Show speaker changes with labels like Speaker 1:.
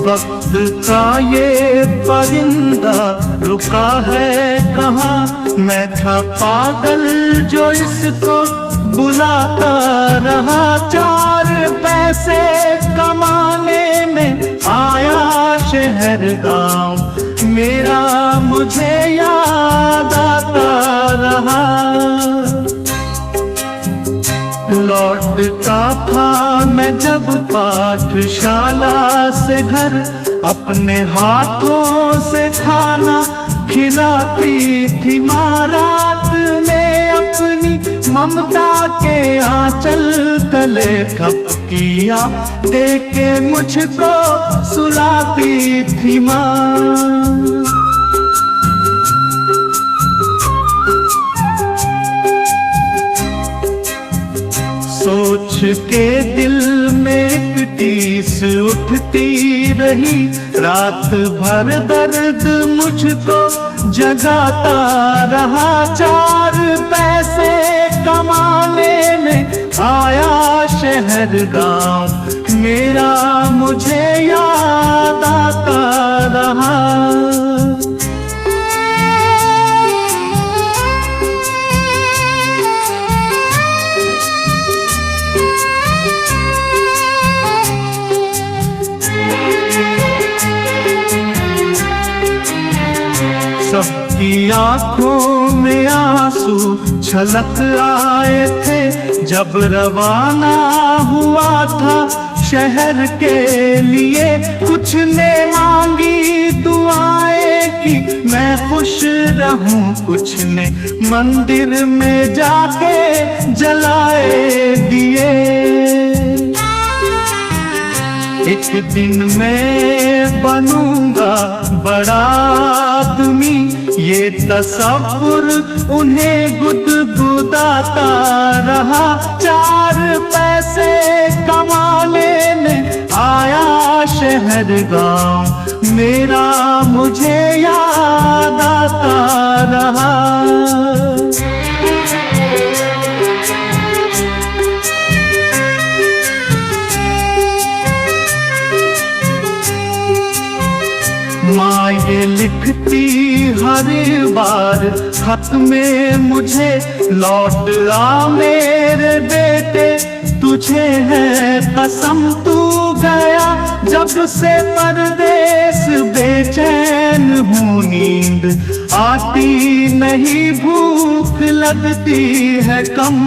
Speaker 1: वक्त का ये परिंदा रुका है कहाँ, मैं था पागल जो इसको बुलाता रहा। 4 पैसे कमाने में आया शहर गाँव, मेरा मुझे याद आता रहा। लौटता था मैं जब पाठशाला से घर, अपने हाथों से खाना खिलाती थी माँ। रात में अपनी ममता के आंचल तले थपकियाँ दे के मुझको सुलाती थी माँ। सोच के दिल में एक टीस उठती रही, रात भर दर्द मुझको जगाता रहा। 4 पैसे कमाने में आया शहर गाँव, मेरा मुझे याद आता रहा। सबकी आंखों में आंसू छलक आए थे जब रवाना हुआ था शहर के लिए। कुछ ने मांगी दुआएं कि मैं खुश रहूं, कुछ ने मंदिर में जाके जलाए दिए। एक दिन मैं बनूंगा बड़ा आदमी, ये तसव्वुर उन्हें गुदगुदाता रहा। 4 पैसे कमाने में आया शहर गाँव, मेरा मुझे याद आता रहा। माँ ये लिखती हर बार खत में मुझे, लौट आ मेरे बेटे तुझे है कसम। तू गया जब से परदेस, बेचैन हूँ नींद आती नहीं, भूख लगती है कम।